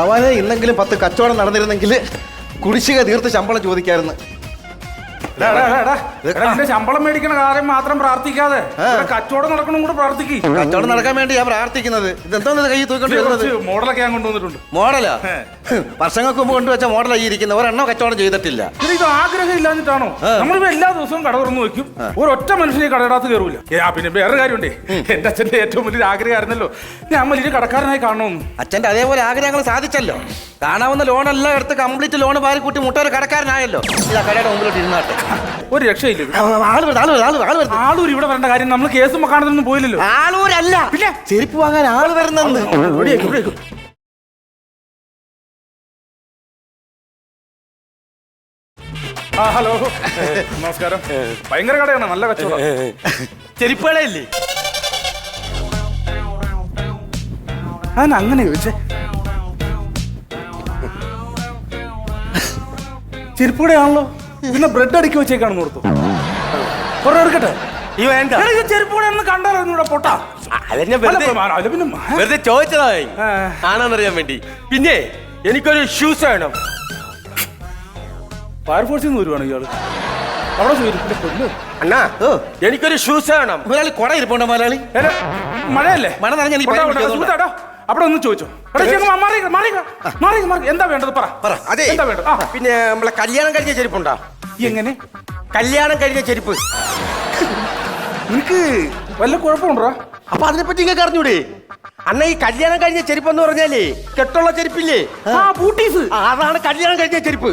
ഭവാനെ ഇന്നെങ്കിലും 10 കച്ചവടം നടന്നിരുന്നെങ്കിൽ കുടിശ്ശിക തീർത്ത് ശമ്പളം ചോദിക്കായിരുന്നു. ശമ്പളം മേടിക്കണ കാര്യം മാത്രം പ്രാർത്ഥിക്കാതെ കച്ചവടം നടക്കണം കൂടെ പ്രാർത്ഥിക്കും. കച്ചവടം നടക്കാൻ വേണ്ടി ഞാൻ പ്രാർത്ഥിക്കുന്നത്. ഇതെന്തോന്നത് കൈ തൂക്കൊണ്ടിരുന്നത്? മോഡലൊക്കെ ഞാൻ കൊണ്ടുവന്നിട്ടുണ്ട്. മോഡലാ? വർഷങ്ങൾക്ക് മുമ്പ് കൊണ്ടുവച്ച മോഡലായി ഇരിക്കുന്നത്. ഒരെണ്ണം കച്ചവടം ചെയ്തിട്ടില്ല. ഇത് ആഗ്രഹം ഇല്ലാഞ്ഞിട്ടാണോ? നമ്മളിപ്പോ എല്ലാ ദിവസവും കട തുറന്നു വെക്കും, ഒരൊറ്റ മനുഷ്യനെ കടയിടത്ത് കയറൂല. പിന്നെ വേറെ കാര്യമുണ്ടേ, എന്റെ അച്ഛന്റെ ഏറ്റവും വലിയ ആഗ്രഹമായിരുന്നല്ലോ ഞാൻ വലിയ കടക്കാരനായി കാണണമെന്ന്. അച്ഛന്റെ അതേപോലെ ആഗ്രഹങ്ങൾ സാധിച്ചല്ലോ. കാണാവുന്ന ലോണെല്ലാം എടുത്ത് കംപ്ലീറ്റ് ലോൺ വാരി കൂട്ടി മുട്ടൊരു കടക്കാരനായല്ലോ. ഇതാ കടയുടെ മുമ്പിലോട്ട് ഇരുന്നാട്ടെ. ഒരു രക്ഷയില്ല. ആളൂർ ഇവിടെ വരേണ്ട കാര്യം നമ്മൾ കേസും കാണുന്നൊന്നും പോയില്ലല്ലോ. ആളൂരല്ല, പിന്നെ ചെരുപ്പ് വാങ്ങാൻ ആള് വരുന്നെന്ന്. ഹലോ, നമസ്കാരം. ഭയങ്കര കടയാണ്, നല്ല കച്ചവടം. ചെരുപ്പ് കടയല്ലേ? അങ്ങനെ ചോദിച്ചേ. ചെരുപ്പ് കടയാണല്ലോ, പിന്നെ ബ്രെഡ് അടുക്കി വെച്ചേക്കാണെന്ന് ഓർത്തു. എടുക്കട്ടെ. ഈ വേണ്ട ചെരുപ്പ് കടയൊന്നും കണ്ടാലോ പൊട്ടാ. വെറുതെ ചോദിച്ചതായി ആണാന്നറിയാൻ വേണ്ടി. പിന്നെ എനിക്കൊരു ഷൂസ് വേണം. ഫയർഫോഴ്സിൽ നിന്ന് വരുവാണ് ഇയാള്. അവിടെ കൊല്ലു അണ്ണാ, എനിക്കൊരു ഷൂസ് വേണം. മലയാളി കൊട ഇരിപ്പുണ്ടോ? മലയാളി മഴയല്ലേ, മഴ നനഞ്ഞ അവിടെ ഒന്ന് ചോദിച്ചോ. എന്താ വേണ്ടത് പറ. അതെ, എന്താ വേണ്ടത്? പിന്നെ നമ്മളെ കല്യാണം കഴിഞ്ഞ ചെരുപ്പുണ്ടോ? എങ്ങനെ കല്യാണം കഴിഞ്ഞ ചെരുപ്പ്? നിനക്ക് വല്ല കുഴപ്പമുണ്ടോ? അപ്പൊ അതിനെപ്പറ്റി ഇങ്ങനെ അറിഞ്ഞൂടെ അണ്ണ? ഈ കല്യാണം കഴിഞ്ഞ ചെരുപ്പ് എന്ന് പറഞ്ഞാലേ കെട്ടുള്ള ചെരുപ്പില്ലേ, അതാണ് കല്യാണം കഴിഞ്ഞ ചെരുപ്പ്.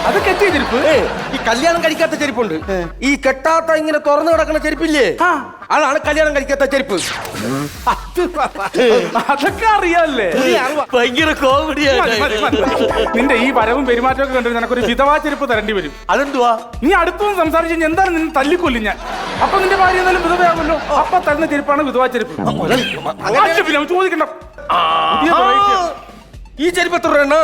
അത് കെട്ടിയ ചെരുപ്പ്. ഈ കല്യാണം കഴിക്കാത്ത ചെരുപ്പുണ്ട്, ഈ കെട്ടാത്ത ഇങ്ങനെ തുറന്നു കിടക്കുന്ന ചെരുപ്പില്ലേ, അതാണ് കല്യാണം കഴിക്കാത്ത ചെരുപ്പ്. അതൊക്കെ അറിയാല്ലേ? ഭയങ്കര കോമഡിയാണ്. നിന്റെ ഈ വരവും പെരുമാറ്റമൊക്കെ കണ്ടിട്ട് നിനക്കൊരു വിധവാ ചെരുപ്പ് തരേണ്ടി വരും. അതെന്തുവാ? നീ അടുത്തൊന്നും സംസാരിച്ചു കഴിഞ്ഞാൽ എന്താണ് നിന്നെ തല്ലിക്കൊല്ലും ഞാൻ. അപ്പൊ നിന്റെ ഭാര്യ എന്നാലും വിധവയാകുമല്ലോ, അപ്പൊ തരുന്ന ചെരുപ്പാണ് വിധവാ ചെരുപ്പ്. ചോദിക്കണ്ട. ഈ ചെരുപ്പ് എത്ര രൂപയാണ്?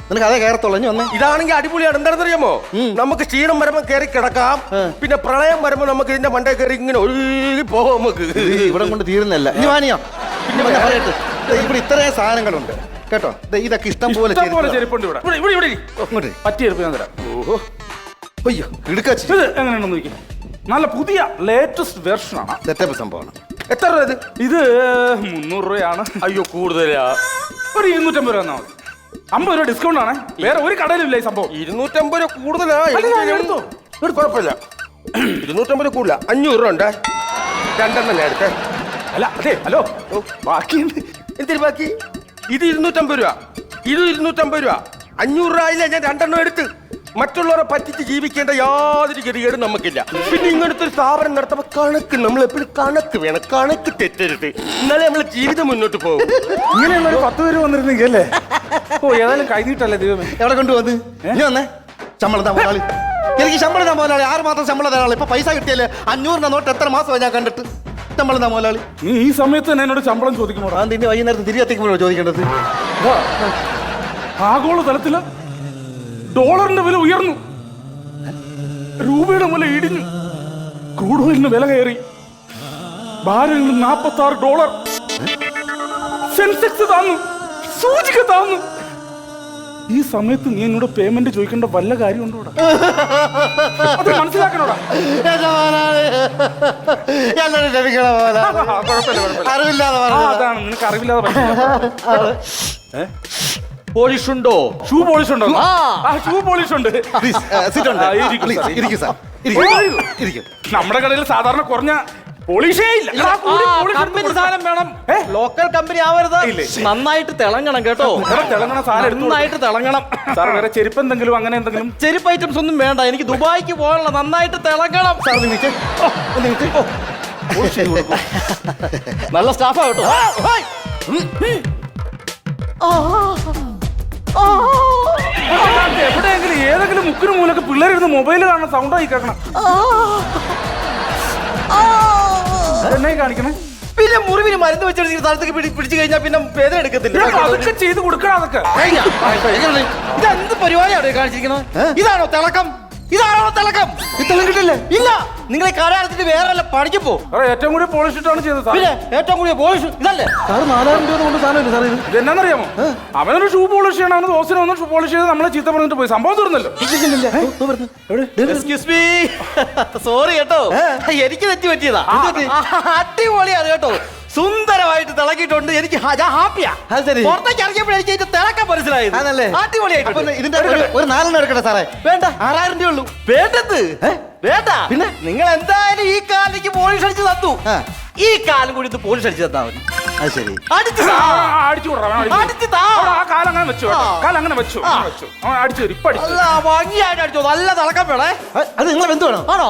നിനക്ക് അതേ കയറത്തുള്ളൂ. ഇനി വന്നേ. ഇതാണെങ്കിൽ അടിപൊളിയാണ്. എന്താണെന്നറിയാമോ? നമുക്ക് ക്ഷീണം വരുമ്പോ കയറി കിടക്കാം, പിന്നെ പ്രളയം വരുമ്പോ നമുക്ക് ഇതിന്റെ മണ്ടേ കയറി ഇങ്ങനെ ഒഴുകി പോകാം. നമുക്ക് ഇവിടെ കൊണ്ട് തീരുന്നില്ല. ഇനി വാനിയോ പിന്നെ പറയട്ടെ, ഇവിടെ ഇത്രയും സാധനങ്ങളുണ്ട് കേട്ടോ. ഇതൊക്കെ ഇഷ്ടം പോലെ ചെരുപ്പുണ്ട് ഇവിടെ. പറ്റിയ ചെരുപ്പ് ഞാൻ തരാം. ഓഹോ, അയ്യോ ഇടുക്കാച്ചി. ഇത് എങ്ങനെയാണെന്ന് നോക്കിയാൽ നല്ല പുതിയ ലേറ്റസ്റ്റ് വെർഷൻ ആണ്. സെറ്റപ്പ് സംഭവമാണ്. എത്ര രൂപ ഇത്? ഇത് 300 രൂപയാണ്. അയ്യോ കൂടുതലാ. ഒരു 250 രൂപ തന്നാൽ മതി. 50 രൂപ ഡിസ്കൗണ്ട് ആണ്. വേറെ ഒരു കടയിലില്ല ഈ സംഭവം. 250 രൂപ കൂടുതലാ. കുഴപ്പമില്ല, 250 രൂപ കൂടുതല. 500 രൂപ ഉണ്ട്. രണ്ടെണ്ണം എടുത്തേ. അല്ല അതെ, ഹലോ, ബാക്കി എന്തിനു ബാക്കി? ഇത് 250 രൂപ, ഇത് 250 രൂപ. 500 രൂപ ആയില്ല, ഞാൻ രണ്ടെണ്ണം എടുത്ത്. മറ്റുള്ളവരെ പറ്റിച്ച് ജീവിക്കേണ്ട യാതൊരു ഗതികേടും നമുക്കില്ല. പിന്നെ ഇങ്ങനത്തെ ഒരു സ്ഥാപനം നടത്തുമ്പോൾ കണക്ക്, നമ്മൾ എപ്പോഴും കണക്ക് വേണം, കണക്ക് തെറ്റരുത്. എന്നാലേ നമ്മളെ ജീവിതം മുന്നോട്ട് പോകും. ഇങ്ങനെയുള്ള ഒരു 10 പേര് വന്നിരുന്നെങ്കിൽ അല്ലേ? ഓ, ഏതായാലും കൈനീട്ടല്ലേ ദൈവമേ. എവിടെ കൊണ്ടുവന്ന് ഇനി വന്നേ. ശമ്പളം താ മുതലാളി, എനിക്ക് ശമ്പളം താ മുതലാളി. 6 മാസം ശമ്പളം തരാളി. ഇപ്പൊ പൈസ കിട്ടിയല്ലേ? 500 നോട്ട് എത്ര മാസമാണ് ഞാൻ കണ്ടിട്ട്. ശമ്പളം താ മുതലാളി. നീ ഈ സമയത്ത് തന്നെ എന്നോട് ശമ്പളം ചോദിക്കുമോ? തിന്റെ വൈകുന്നേരത്ത് തിരികെത്തിക്കുമ്പോഴോ ചോദിക്കേണ്ടത്? ആഗോള തലത്തില് ഡോളറിന്റെ വില ഉയർന്നു, രൂപയുടെ വില ഇടിഞ്ഞു, ക്രൂഡ് ഓയിലിന് വില കയറി, ബാരലിന് $46, സെൻസെക്സ് താന്നു, സൂചിക താന്നു. ഈ സമയത്ത് നീ എന്നോട് പേയ്മെന്റ് ചോദിക്കേണ്ട വല്ല കാര്യമുണ്ടോ? അത് മനസ്സിലാക്കണോടാ. അതാണ് നിനക്ക് അറിവില്ലാതെ. പോളിഷ് ഉണ്ടോ? ഷൂ പോളിഷ് ഉണ്ടോ? ഷൂ പോളിഷ് ഉണ്ട്. നമ്മുടെ കടയിൽ സാധാരണ കുറഞ്ഞ പോളിഷേ ഇല്ല. സാധനം വേണം, ലോക്കൽ കമ്പനി ആവരുത്. നന്നായിട്ട് തിളങ്ങണം കേട്ടോ. തിളങ്ങണ സാധനം നന്നായിട്ട് തിളങ്ങണം. സാർ വേറെ ചെരുപ്പ് എന്തെങ്കിലും അങ്ങനെ എന്തെങ്കിലും? ചെരുപ്പ് ഐറ്റംസ് ഒന്നും വേണ്ട, എനിക്ക് ദുബായിക്ക് പോകാനുള്ള. നന്നായിട്ട് തിളങ്ങണം. നല്ല സ്റ്റാഫാ കേട്ടോ. എവിടെയെങ്കിലും ഏതെങ്കിലും മുക്കിന് മൂലൊക്കെ പിള്ളേരിരുന്ന് മൊബൈൽ കാണുന്ന സൗണ്ടായി കേൾക്കണം. എന്നെ കാണിക്കണേ. പിന്നെ മുറിവിന് മരുന്ന് വെച്ചെടുത്ത് സ്ഥലത്തേക്ക് പിടിച്ചു കഴിഞ്ഞാൽ പിന്നെ വേദന എടുക്കത്തില്ല. അതൊക്കെ ചെയ്ത് കൊടുക്കണം. അതൊക്കെ ഇതെന്ത് പരിപാടിയാണ് കാണിച്ചിരിക്കുന്നത്? ഇതാണോ തിളക്കം? ഇതാണോ തിളക്കം? ഇത്തളം കിട്ടില്ലേ? ഇല്ല. നിങ്ങൾ ഈ കട അടച്ചിട്ട് വേറെ വല്ല പണിക്ക് പോ. ഏറ്റവും കൂടി പോളിഷ് ഇട്ടാണ് ചെയ്തത് പിന്നെ ഏറ്റവും കൂടിയ പോളിഷ് ഇതല്ലേ? സാറ് 4000 രൂപ കൊണ്ട് സാധനമില്ല സാർ ഇത്. ഇതെന്നറിയാമോ? അവനൊരു ഷൂ പോളിഷ് ചെയ്യണം, അവന് ദോസിനെ ഒന്ന് ഷൂ പോളിഷ് ചെയ്ത് നമ്മളെ ചീത്ത പറഞ്ഞിട്ട് പോയി. സംഭവം തീർന്നല്ലോ. എക്സ്ക്യൂസ് മീ, സോറി കേട്ടോ, എനിക്ക് തെറ്റി പറ്റിയതാ. അടിപൊളിയാണ് കേട്ടോ, സുന്ദരമായിട്ട് തിളക്കിയിട്ടുണ്ട്. എനിക്ക് ഞാൻ ഹാപ്പിയാ. പുറത്തേക്ക് ഇറങ്ങിയപ്പോഴേ എനിക്ക് ഇതിന്റെ തിളക്കം മനസ്സിലായത്. അടിപൊളിയായിട്ട്. ഇതിന്റെ ഒരു 4 എടുക്കട്ടെ സാറേ? വേണ്ട, 6000 രൂപ ഉള്ളൂ. വേണ്ടത് വേണ്ട. പിന്നെ നിങ്ങൾ എന്തായാലും ഈ കാലിലേക്ക് പോളിഷ് അടിച്ച് തന്നു, ഈ കാലം കൂടി ഇത് പോളിഷ് അടിച്ച് തന്നാ മതി. അത് ശരി. കാലങ്ങനെ വെച്ചു, കാലങ്ങനെ വെച്ചു, അടിച്ചു തരും. ഇപ്പൊ ഭംഗിയായിട്ട് അടിച്ചോ, നല്ല തിളക്കം വേണേ. അത് നിങ്ങളെ ബന്ധു വേണോ? ആണോ?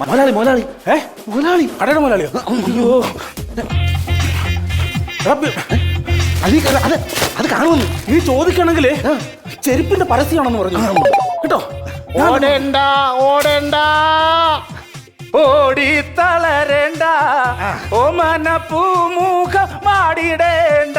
മുതലാളി മുതലാളി മുതലാളി കടയുടെ മുതലാളിയോ? അത് കാണുമെന്ന് നീ ചോദിക്കണമെങ്കിൽ ചെരുപ്പിന്റെ പരസ്യമാണെന്ന് പറഞ്ഞു കേട്ടോ. ഓടേണ്ട ഓടേണ്ട ഓടി തളരേണ്ട, ഓമന പൂമുഖം മാടിടേണ്ട.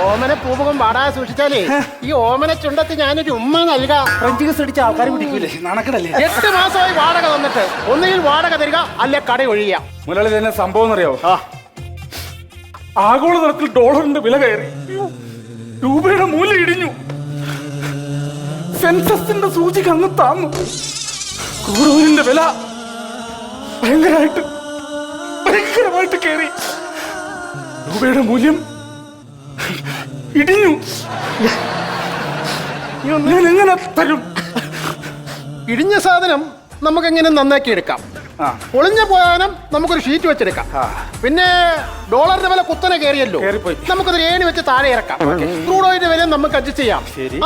ഓമന പൂമുഖം പാടാതെ സൂക്ഷിച്ചാലേ ഈ ഓമന ചുണ്ടത്ത് ഞാനൊരു ഉമ്മ നൽകാം. ഫ്രഞ്ച് കസ് അടിച്ച ആൾക്കാർ പിടിക്കൂലേ? നടക്കണല്ലേ? 8 മാസമായി വാടക തന്നിട്ട് ഒന്നുകിൽ വാടക തരിക അല്ലെ കട ഒഴിയാം. മുതലാളി തന്നെ സംഭവം എന്നറിയാവോ? ആഗോളതലത്തിൽ ഡോളറിന്റെ വില കയറി, രൂപയുടെ മൂല്യം ഇടിഞ്ഞു, സെൻസസിന്റെ സൂചിക്ക് അങ്ങ് താന്നു, ക്രൂഡോയിലിന്റെ വില ഭയങ്കരമായിട്ട് കയറി, രൂപയുടെ മൂല്യം ഇടിഞ്ഞു. ഞാൻ എങ്ങനെ തരും? ഇടിഞ്ഞ സാധനം നമുക്ക് എങ്ങനെ നന്നാക്കി എടുക്കാം. ഒളിഞ്ഞ പോയാലും നമുക്കൊരു ഷീറ്റ് വെച്ചെടുക്കാം. പിന്നെ ഡോളറിന്റെ വില കുത്തനെ കയറിയല്ലോ, നമുക്കതൊരു ഏണി വെച്ച് താഴെ ഇറക്കാം. ക്രൂഡ് ഓയിലിന്റെ വില നമുക്ക് അഡ്ജസ്റ്റ് ചെയ്യാം.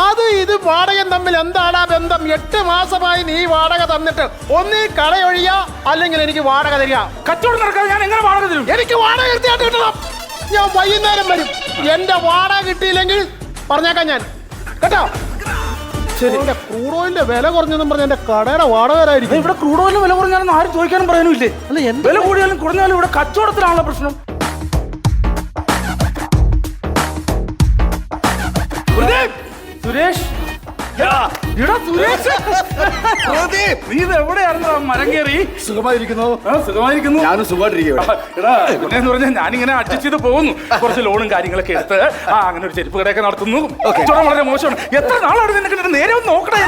അത് ഇത് വാടകയും തമ്മിൽ എന്താടാ ബന്ധം? 8 മാസമായി നീ വാടക തന്നിട്ട് ഒന്നീ കടയൊഴിയ അല്ലെങ്കിൽ എനിക്ക് വാടക തരിക. കച്ചവടം നടക്കാതെ ഞാൻ എങ്ങനെ വാടക തരും? എനിക്ക് വാടക കൃത്യമായിട്ട് കിട്ടണം. ഞാൻ വൈകുന്നേരം വരും. എന്റെ വാടക കിട്ടിയില്ലെങ്കിൽ പറഞ്ഞേക്കാം ഞാൻ, കേട്ടോ. ക്രൂഡ് ഓയിലിന്റെ വില കുറഞ്ഞെന്നും പറഞ്ഞ എന്റെ കടയുടെ വാടകരായിരിക്കും. ഇവിടെ ക്രൂഡ് ഓയിലിന് വില കുറഞ്ഞാലും ആരും ചോദിക്കാനും പറയാനും ഇല്ലേ? അല്ല, വില കൂടിയാലും കുറഞ്ഞാലും ഇവിടെ കച്ചവടത്തിലാണല്ലോ പ്രശ്നം. സുരേഷ്, നീ ഇത് എവിടെയായിരുന്നു മരം കയറി? സുഖമായിരിക്കുന്നു. സുഖമായിരിക്കുന്നു. ഞാനും സുഖമായിട്ടിരിക്കും. എന്ന് പറഞ്ഞാൽ ഞാനിങ്ങനെ അഡ്ജസ്റ്റ് ചെയ്ത് പോകുന്നു. കുറച്ച് ലോണും കാര്യങ്ങളൊക്കെ എടുത്ത് അങ്ങനെ ഒരു ചെരുപ്പ് കടയൊക്കെ നടത്തുന്നു. കച്ചവടം വളരെ മോശമാണ്. എത്ര നാളാണ് നിനക്ക് നേരെ ഒന്ന് നോക്കണേ.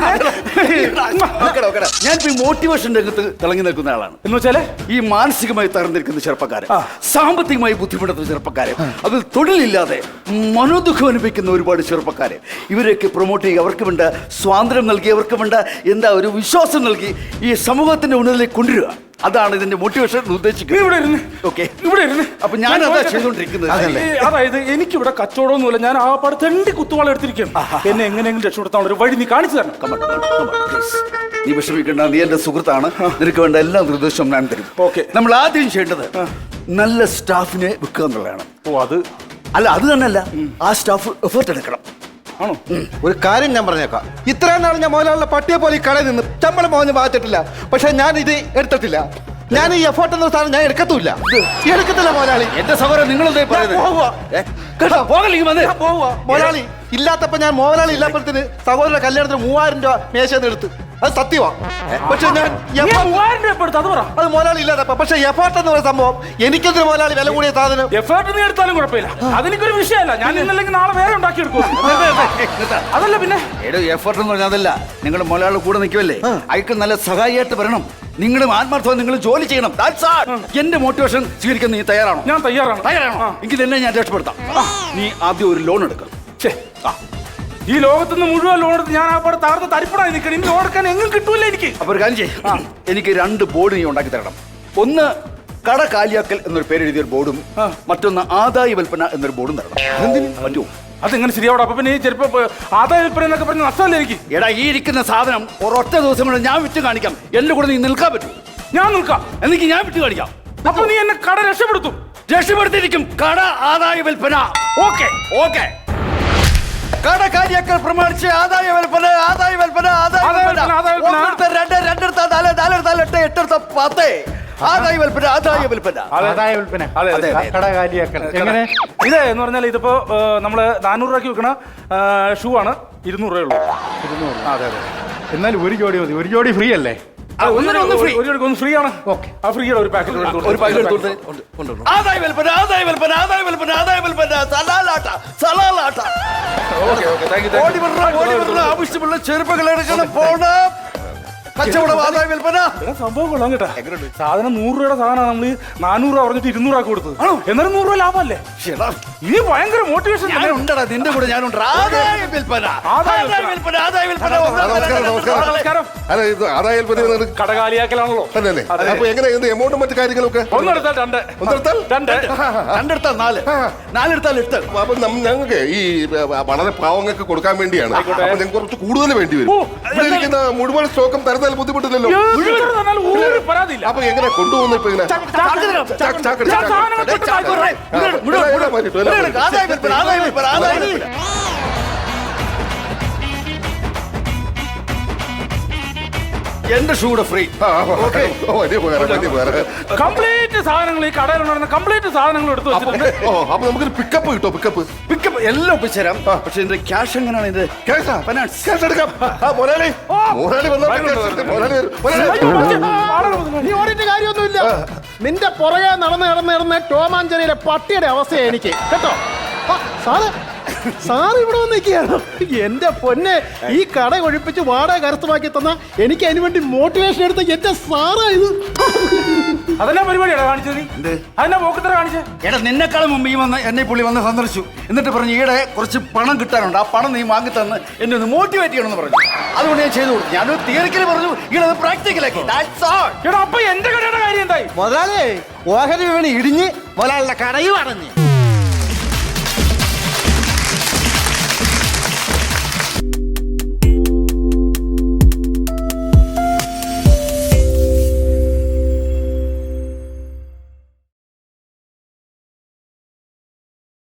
ഞാനിപ്പോ മോട്ടിവേഷൻ രംഗത്ത് തിളങ്ങി നിൽക്കുന്ന ആളാണ്. എന്ന് വെച്ചാല് ഈ മാനസികമായി തകർന്നിരിക്കുന്ന ചെറുപ്പക്കാരെ, സാമ്പത്തികമായി ബുദ്ധിമുട്ടുന്ന ചെറുപ്പക്കാരെ, അതിൽ തൊഴിലില്ലാതെ മനോദുഃഖം അനുഭവിക്കുന്ന ഒരുപാട് ചെറുപ്പക്കാരെ, ഇവരെയൊക്കെ പ്രൊമോട്ട് ചെയ്യുക, അവർക്ക് വേണ്ട സ്വാതന്ത്ര്യം നൽകി, അവർക്ക് വേണ്ട എന്താ ഒരു വിശ്വാസം നൽകി ഈ സമൂഹത്തിന്റെ ഉന്നതിലേക്ക് കൊണ്ടുവരിക. അതാണ് ഇതിന്റെ മോട്ടിവേഷൻ ഉദ്ദേശിക്കുന്നത്. ഇവിടെ ഇരുന്ന് അപ്പൊ ഞാൻ അതാ ചെയ്തോണ്ടിരിക്കുന്നത്. അതായത് എനിക്കിവിടെ കച്ചവടമൊന്നുമില്ല. ഞാൻ ആ പാട് തെണ്ടി കുത്തുവാള എടുത്തിരിക്കുകയാണ്. എന്നെ എങ്ങനെയെങ്കിലും രക്ഷപ്പെടുത്താൻ ഒരു വഴി നീ കാണിച്ചു തരണം. നീ വിഷമിക്കേണ്ട, നീ എന്റെ സുഹൃത്താണ്. നിനക്ക് വേണ്ട എല്ലാ നിർദ്ദേശവും ഞാൻ തരും. ഓക്കെ. നമ്മൾ ആദ്യം ചെയ്യേണ്ടത് നല്ല സ്റ്റാഫിനെ വെക്കുക എന്നുള്ളതാണ്. അത് അത് തന്നെയല്ല, ആ സ്റ്റാഫ് എഫേർട്ട് എടുക്കണം. ആണോ? ഒരു കാര്യം ഞാൻ പറഞ്ഞേക്കാം. ഇത്രയും നാൾ ഞാൻ മോഹൻലാലിന്റെ പട്ടിയെ പോലെ ഈ കടയിൽ നിന്ന് ശമ്പളം മോഹൻ വാങ്ങിച്ചിട്ടില്ല. പക്ഷെ ഞാൻ ഇത് എടുത്തിട്ടില്ല. ഞാൻ ഈ എഫേർട്ട് എന്ന സാധനം ഞാൻ എടുക്കത്തില്ല മോഹൻലാലി. എന്റെ സഹോദരൻ നിങ്ങൾ മോഹൻലാലി ഇല്ലാത്തപ്പോ ഞാൻ മോഹൻലാലി ഇല്ലാത്തതിന് സഹോദരന്റെ കല്യാണത്തിന് 3000 രൂപ മേശന്ന് എടുത്ത്. അത് സത്യമാ. പക്ഷെ ഞാൻ അത് മോഹൻലാലി ഇല്ലാത്തപ്പോ. പക്ഷെ എഫേർട്ട് എന്ന് പറയുന്ന സംഭവം എനിക്കെന്തൊരു മോഹൻലാലി വില കൂടിയ സാധനം. എഫേർട്ട് നീ എടുത്താലും കുഴപ്പമില്ല, അതെനിക്കൊരു വിഷയമല്ല. ഞാൻ ഇന്നല്ലെങ്കിൽ നാളെ വേറെ ഉണ്ടാക്കി എടുക്കും. അതല്ല പിന്നെ എഫേർട്ട് എന്ന് പറഞ്ഞാൽ അതല്ല. നിങ്ങൾ മോഹൻലാലിന്റെ കൂടെ നിൽക്കുമല്ലേ, അയക്ക് നല്ല സഹായിയായിട്ട് വരണം. നിങ്ങളുടെ ആത്മാർത്ഥം നിങ്ങൾ ജോലി ചെയ്യണം. എന്റെ മോട്ടിവേഷൻ സ്വീകരിക്കാൻ നീ തയ്യാറാണോ? ഞാൻ തയ്യാറാണ്. എനിക്ക് തന്നെ ഞാൻ രക്ഷപ്പെടുത്താം. നീ ആദ്യം ഒരു ലോൺ എടുക്കണം. ഈ ലോകത്തുനിന്ന് മുഴുവൻ ലോൺ എടുത്ത് ഞാൻ ആ പാടെ താഴ്ന്ന തരിപ്പണായി നിൽക്കണം. ഇനി ലോൺ എടുക്കാൻ എങ്ങനെ കിട്ടൂല എനിക്ക്. അപ്പൊ ഒരു കാര്യം ചെയ്യ്, എനിക്ക് 2 ബോർഡ് നീ ഉണ്ടാക്കി തരണം. ഒന്ന് കട കാലിയാക്കൽ എന്നൊരു പേര് എഴുതിയൊരു ബോർഡും, മറ്റൊന്ന് ആദായ വിൽപ്പന എന്നൊരു ബോർഡും തരണം. പറ്റുമോ? അതെങ്ങനെ ശരിയാവണം? അപ്പൊ പിന്നെ ചിലപ്പോ ആദായ വിൽപ്പന എന്നൊക്കെ പറഞ്ഞ് നഷ്ടമല്ലേ എനിക്ക്? എടാ, ഈ ഇരിക്കുന്ന സാധനം ഒരൊറ്റ ദിവസം കൊണ്ട് ഞാൻ വിറ്റ് കാണിക്കാം. എന്റെ കൂടെ നീ നിൽക്കാൻ പറ്റും? ഞാൻ നിൽക്കാം. എനിക്ക് ഞാൻ വിറ്റ് കാണിക്കാം. അപ്പൊ നീ എന്നെ കട രക്ഷപ്പെടുത്തിയിരിക്കും. കട ആദായ വിൽപ്പന. ഓക്കെ. കട കാര്യങ്ങൾ പ്രമാണിച്ച് ആദായ വിൽപ്പന. രണ്ടെടുത്ത 4 4 4 8 8 10 ആദായ വിൽപ്പന ആദായ വിൽപ്പന ആദായ വിൽപ്പന. അതെ, അതെ. കട കാലിയാക്കണം. എങ്ങനെ? ഇത് എന്ന് പറഞ്ഞാൽ ഇതിപ്പോ നമ്മള് 400 രൂപയ്ക്ക് വിൽക്കണ ഷൂ ആണ് 200 രൂപയുള്ളൂ. 200. അതെ അതെ. എന്നാലും ഒരു ജോഡി മതി. ഒരു ജോഡി ഫ്രീ അല്ലേ? ഒന്ന് ഫ്രീ. ഒന്ന് ഫ്രീ ആണ്. ഓക്കെ. ആ ഫ്രീയുടെ ഒരു പാക്കറ്റ് ആദായ വിൽപ്പന ആദായ വിൽപ്പന ആദായ വിൽപ്പന ആദായ വിൽപ്പന സലാലാട്ട സലാലാട്ട. ഓടി വരണം ആവശ്യമുള്ള ചെരുപ്പകൾ എടുക്കണം പോണം. കച്ചവടം ആദായ വിൽപ്പന. സംഭവം കൊള്ളാം കേട്ടാ. സാധനം 100 രൂപയുടെ സാധനം നമ്മൾ 400 രൂപ പറഞ്ഞിട്ട് 200 രൂപ കൊടുത്തത്. എന്നാലും 100 രൂപ ലാഭമല്ലേ? ഇനി ഭയങ്കര മോട്ടിവേഷൻ. ഞാനുണ്ടടാ നിന്റെ കൂടെ ഞാനുണ്ട്. ആദായ വിൽപ്പന ആദായ വിൽപ്പന ആദായ വിൽപ്പന. നമസ്കാരം. അല്ല ഇത് ആദായ വിൽപ്പന കടകാലിയാക്കലാണല്ലോ. അല്ലേ? അപ്പൊ എങ്ങനെ എമൗണ്ടും മറ്റു കാര്യങ്ങളൊക്കെ ഒന്നെടുത്താൽ 2. ഒന്നെടുത്താൽ 2. രണ്ടെടുത്താൽ 4 4 എടുത്താൽ 8. അപ്പൊ ഞങ്ങൾക്ക് ഈ വളരെ പാവങ്ങൾക്ക് കൊടുക്കാൻ വേണ്ടിയാണ്. അപ്പൊ ഞങ്ങൾക്ക് കുറച്ച് കൂടുതൽ വേണ്ടി വരും. ഇവിടെ ഇരിക്കുന്ന മുഴുവൻ സ്റ്റോക്കും തരുന്നതിൽ ബുദ്ധിമുട്ടില്ലല്ലോ. ഒരു പരാതിയില്ല. അപ്പൊ എങ്ങനെ കൊണ്ടുപോകുന്ന ഇപ്പൊ ഇങ്ങനെ ആദായ വിൽപ്പന ആദായ വിൽപ്പന ആദായ വിൽപ്പന. എന്റെ ഷൂടെ ഫ്രീ. കംപ്ലീറ്റ് സാധനങ്ങൾ ഈ കടയിൽ ഉണ്ടായിരുന്ന കംപ്ലീറ്റ് സാധനങ്ങൾ എടുത്തു വെച്ചിട്ടുണ്ട്. അപ്പൊ നമുക്കൊരു പിക്കപ്പ് കിട്ടോ? പിക്കപ്പ് പിക്കപ്പ് എല്ലാം ഒപ്പിച്ചു തരാം. പക്ഷെ ഇതിന്റെ ക്യാഷ് എങ്ങനെയാണ്? ഇത് ക്യാഷ് എടുക്കാം. മുതലാളി നീ ഓടിയിട്ട് കാര്യമൊന്നുമില്ല. നിന്റെ പുറകെ നടന്ന് ടോമാഞ്ചേരിയിലെ പട്ടിയുടെ അവസ്ഥയാ എനിക്ക് കേട്ടോ. സാറ് ഇവിടെ വന്ന് നിൽക്കുകയാണ്. എന്റെ പൊന്നെ, ഈ കട ഒഴിപ്പിച്ച് വാടക കരസ്ഥമാക്കി തന്ന എനിക്ക് അതിന് വേണ്ടി മോട്ടിവേഷൻ എടുത്ത എന്റെ സാറാ ഇത്. അതെല്ലാം പരിപാടിയാണ് കാണിച്ചത്. അതെന്നാ പോക്കത്തറ കാണിച്ചേ? എടാ നിന്നെക്കാളും മുമ്പ് ഈ എന്നെ പുള്ളി വന്ന് സന്ദർശിച്ചു. എന്നിട്ട് പറഞ്ഞു ഈടെ കുറച്ച് പണം കിട്ടാനുണ്ട്, ആ പണം നീ വാങ്ങി തന്ന് എന്നെ ഒന്ന് മോട്ടിവേറ്റ് ചെയ്യണമെന്ന് പറഞ്ഞു. അതുകൊണ്ട് ഞാൻ ചെയ്തു കൊടുത്തു. ഞാനൊരു തിയറിക്കൽ പറഞ്ഞു, ഈടെ പ്രാക്ടിക്കലാക്കി. അപ്പൊ എന്റെ കടയുടെ കാര്യം എന്തായി? മുതലാളി ഓഹരി വീണ് ഇടിഞ്ഞ് മുതലാളിയുടെ കടയും അടഞ്ഞ്.